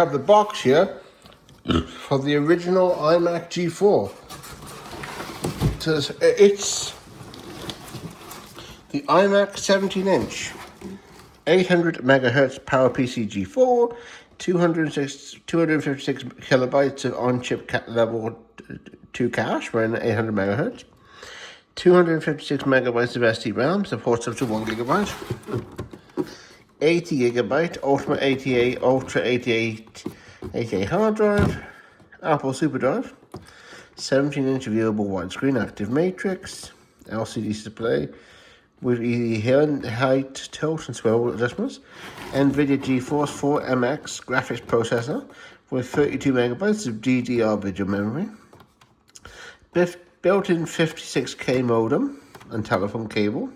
I have the box here for the original iMac G4. It's the iMac 17-inch, 800 megahertz PowerPC G4, 256 kilobytes of on-chip level 2 cache running at 800 megahertz, 256 megabytes of SD RAM, supports up to 1 gigabyte, 80 gigabyte Ultimate ATA Ultra 88 hard drive, Apple SuperDrive, 17-inch viewable widescreen active matrix, LCD display with easy height, tilt, and swivel adjustments, NVIDIA GeForce 4MX graphics processor with 32 megabytes of DDR video memory, built-in 56K modem and telephone cable,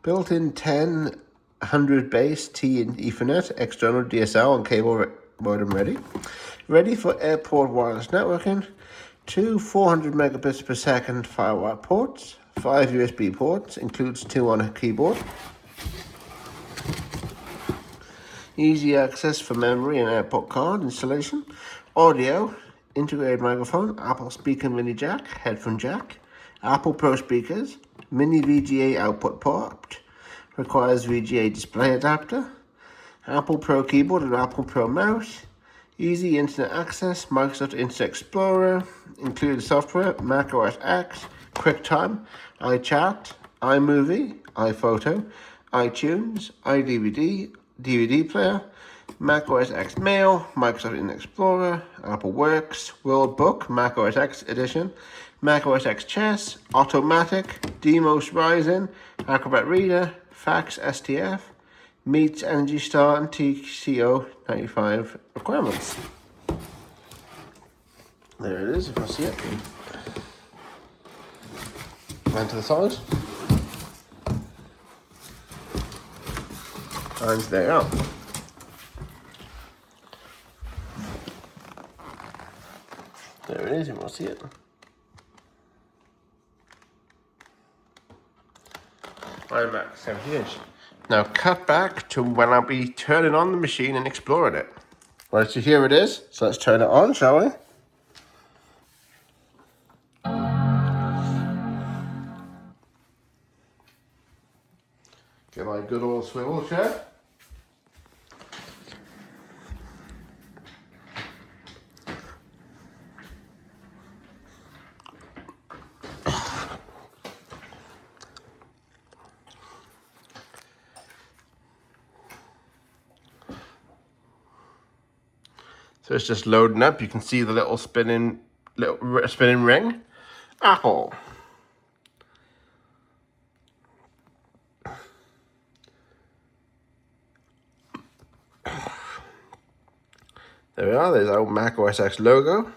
built-in 1000 base T and Ethernet, external DSL and cable modem ready for airport wireless networking, 2 400 megabits per second FireWire ports, 5 USB ports, includes 2 on a keyboard, easy access for memory and airport card installation, audio, integrated microphone, Apple speaker mini jack, headphone jack, Apple Pro speakers, mini VGA output port, requires VGA display adapter, Apple Pro keyboard and Apple Pro mouse, easy internet access, Microsoft Internet Explorer, included software, Mac OS X, QuickTime, iChat, iMovie, iPhoto, iTunes, iDVD, DVD player, Mac OS X Mail, Microsoft Internet Explorer, Apple Works, World Book, Mac OS X Edition, Mac OS X Chess, Automatic, Demos Ryzen, Acrobat Reader, Fax STF, meets Energy Star and TCO 95 requirements. There it is, if I see it. And to the side. And there you are. There it is, you will see it. iMac 17-inch. Now cut back to when I'll be turning on the machine and exploring it. Right, so here it is. So let's turn it on, shall we? Get my good old swivel chair. So it's just loading up. You can see the little spinning ring. Apple. There we are. There's our Mac OS X logo.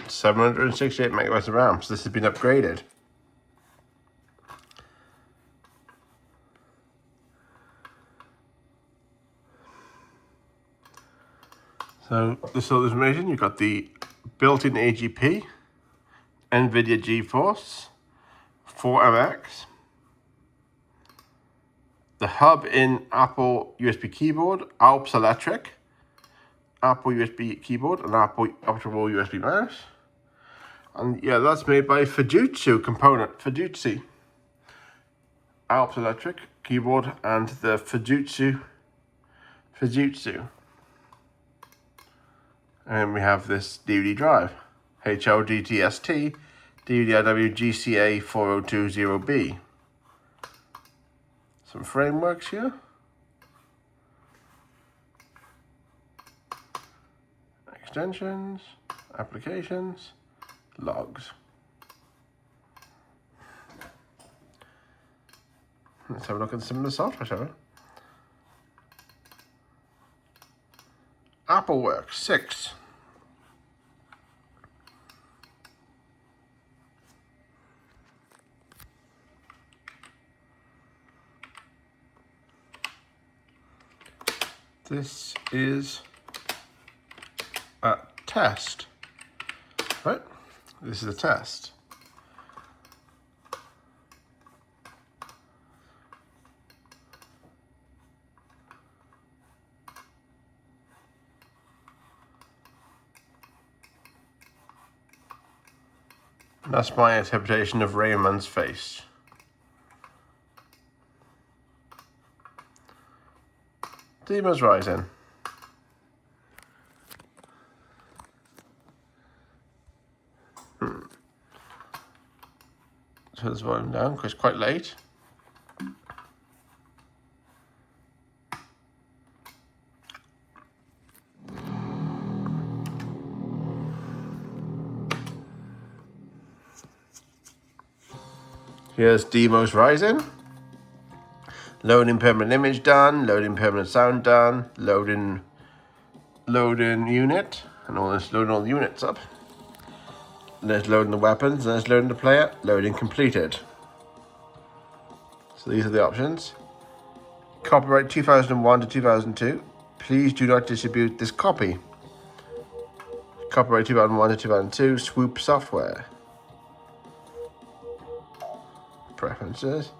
It's 768 megabytes of RAM, so this has been upgraded. So this other information, you've got the built-in AGP, NVIDIA GeForce 4MX, the hub-in Apple USB keyboard, Alps Electric, Apple USB keyboard, and Apple optical USB mouse. And yeah, that's made by Fujitsu component, Fujitsu. Alps Electric keyboard and the Fujitsu. And we have this DVD drive, HLDTST, DVDIW GCA 4020B. Some frameworks here. Extensions, applications, logs. Let's have a look at some of the software, shall we? Apple Works 6. This is a test, right? This is a test. That's my interpretation of Raymond's face. Demon's Rising. Turn this volume down because it's quite late. Here's Demon's Rising. Loading permanent image done, loading permanent sound done, loading unit, and all this loading all the units up. And there's loading the weapons, and there's loading the player, loading completed. So these are the options. Copyright 2001 to 2002. Please do not distribute this copy. Copyright 2001 to 2002, Swoop Software. Preferences.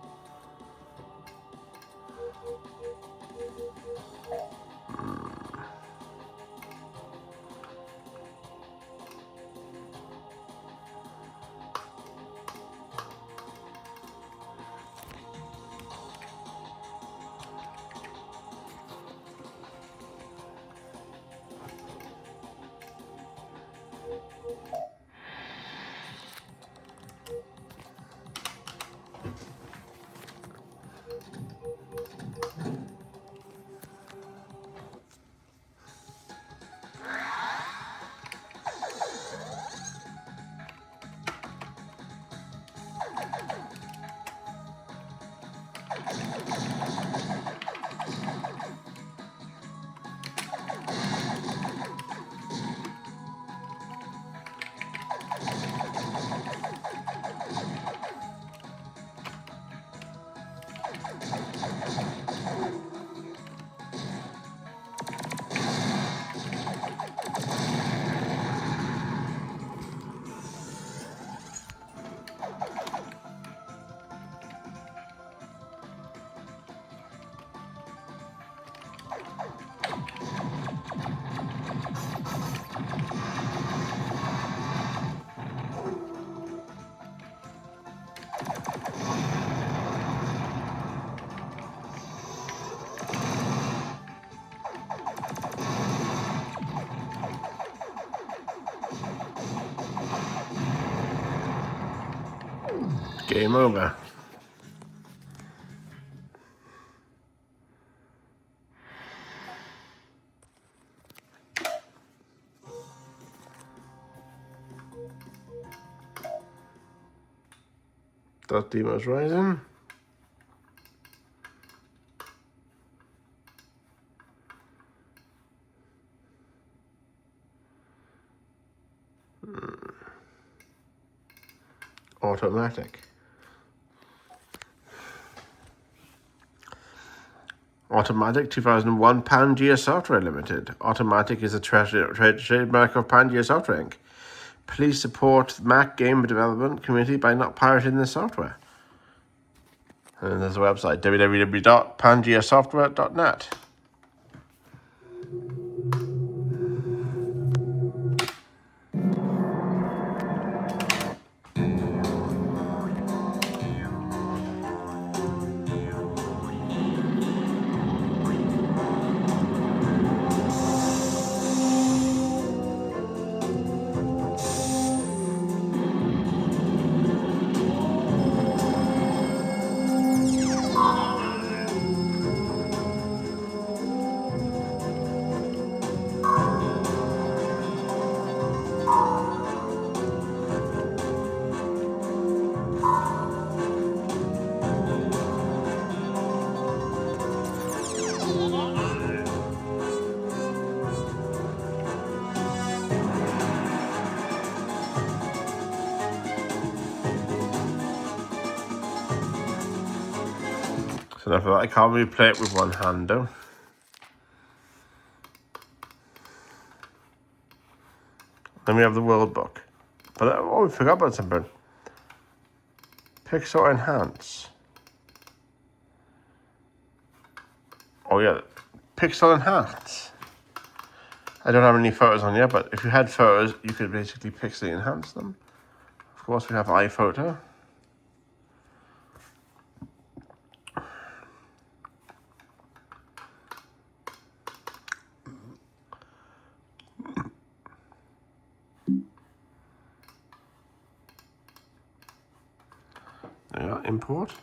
Game over. That's Demon's Rising. Automatic. Automatic 2001 Pangea Software Limited. Automatic is a trademark of Pangea Software Inc. Please support Mac game development community by not pirating the software. And there's a website, www.pangeasoftware.net. So enough of that. I can't really play it with one hand though. Then we have the World Book. But we forgot about something. Pixel Enhance. Oh yeah, Pixel Enhance. I don't have any photos on yet, but if you had photos, you could basically pixel enhance them. Of course, we have iPhoto. Yeah, import.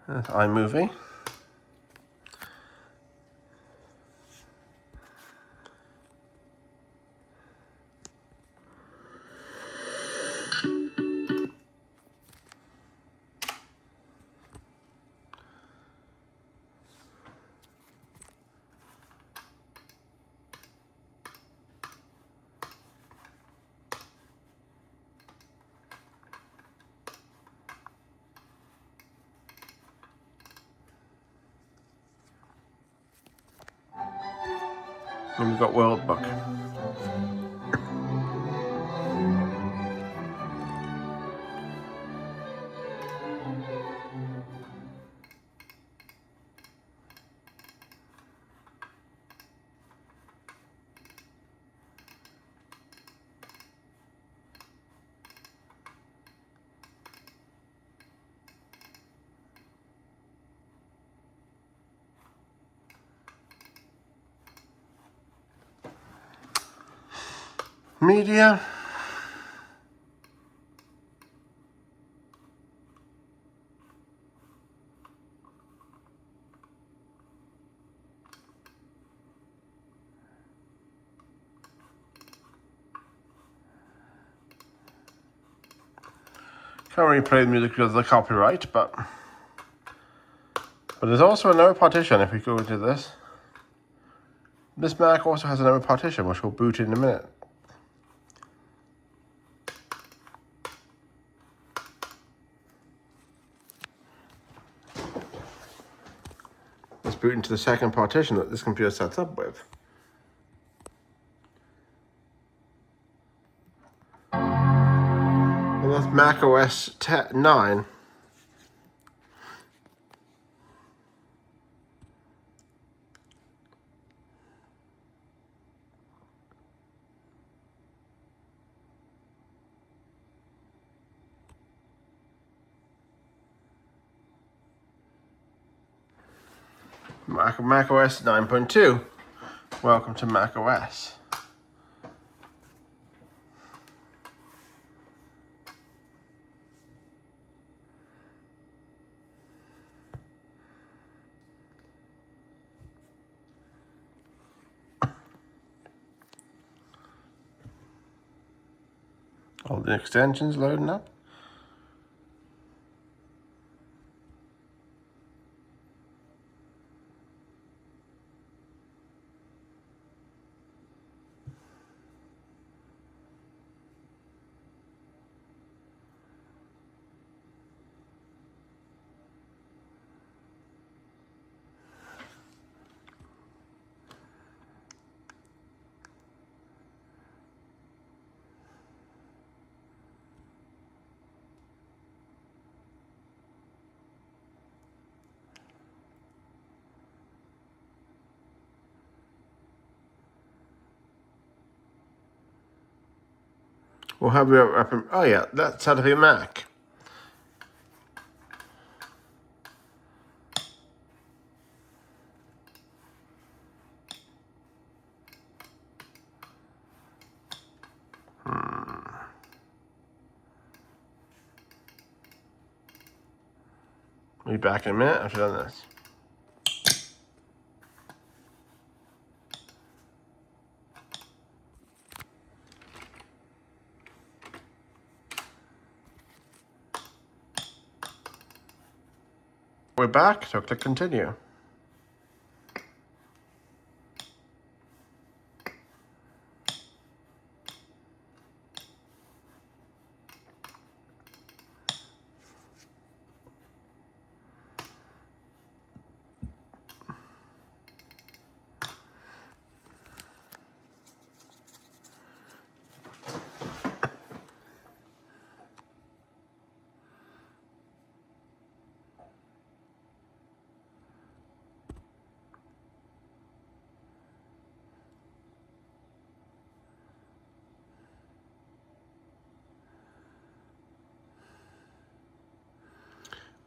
That's iMovie. And we've got World Book. Media. Can't really play the music because of the copyright, but there's also another partition if we go into this. This Mac also has another partition, which we'll boot in a minute. Let's boot into the second partition that this computer sets up with. And that's Mac OS 9. Mac OS 9.2. Welcome to Mac OS. All the extensions loading up. We'll have your, oh yeah, that's out of your Mac. We'll be back in a minute after done this. We're back, so click continue.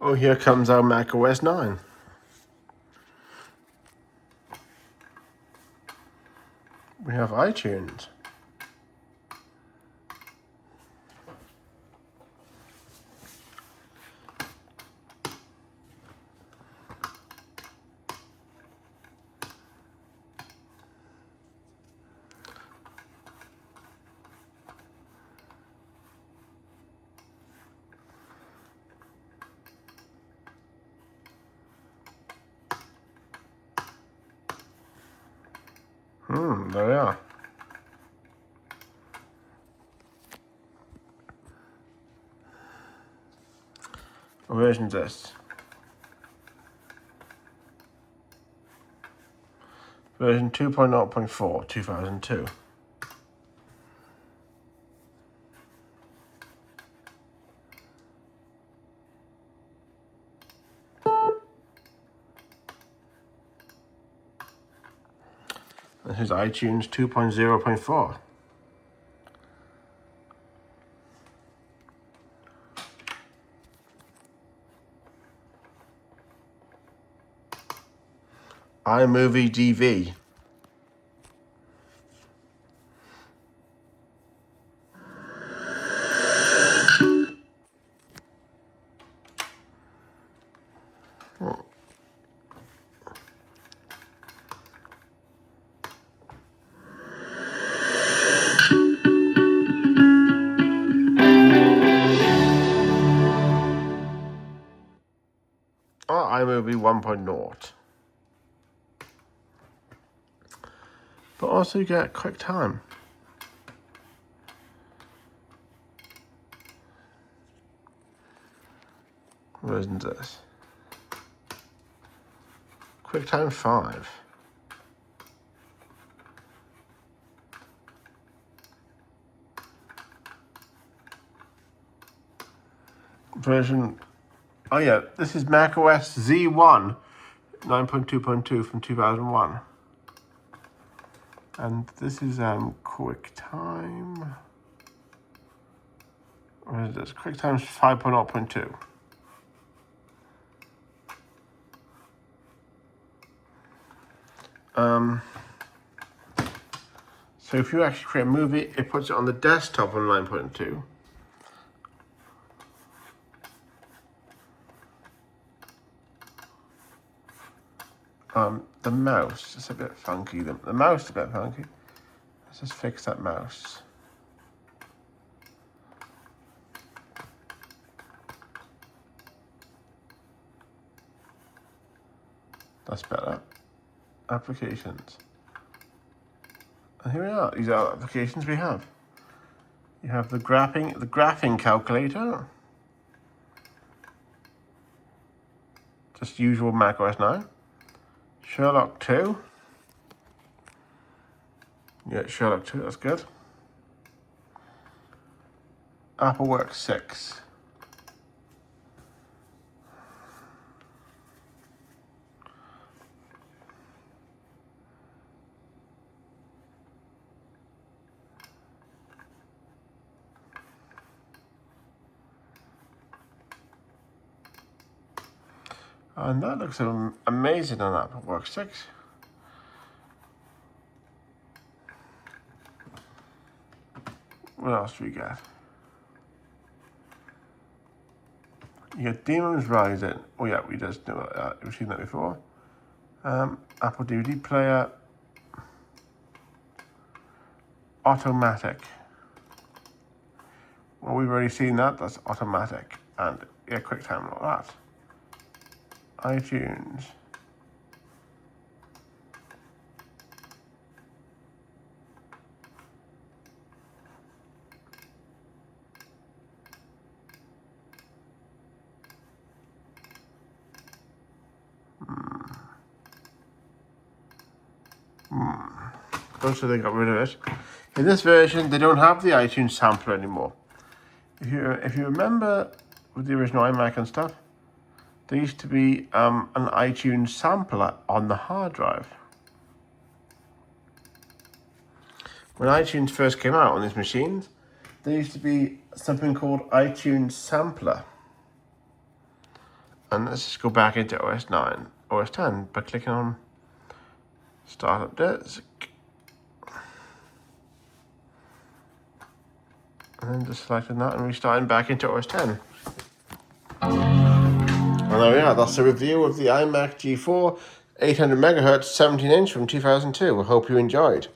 Oh, here comes our Mac OS 9. We have iTunes. There we are. What version is this? Version 2.0.4, 2002. This is iTunes 2.0.4. iMovie DV. Or iMovie 1.0. But also you get QuickTime. What version is this? QuickTime 5. Version, oh yeah, this is Mac OS Z1 9.2.2 from 2001. And this is QuickTime. What is this? QuickTime's 5.0.2. So if you actually create a movie, it puts it on the desktop on 9.2. The mouse is a bit funky. The mouse is a bit funky. Let's just fix that mouse. That's better. Applications. And here we are. These are applications we have. You have the graphing calculator. Just usual Mac OS 9. Sherlock 2. Yeah, Sherlock 2, that's good. Apple Works 6. And that looks amazing on Apple Works 6. What else do we get? You get Demons Rising. Oh yeah, we just know that. We've seen that before. Apple DVD player. Automatic. Well, we've already seen that. That's automatic. And yeah, QuickTime and all that. iTunes. So they got rid of it. In this version, they don't have the iTunes sampler anymore. If you remember with the original iMac and stuff, there used to be an iTunes sampler on the hard drive. When iTunes first came out on these machines, there used to be something called iTunes Sampler. And let's just go back into OS 9, OS 10 by clicking on Start Updates. And then just selecting that and restarting back into OS 10. And there we are, that's a review of the iMac G4 800MHz 17-inch from 2002. I hope you enjoyed.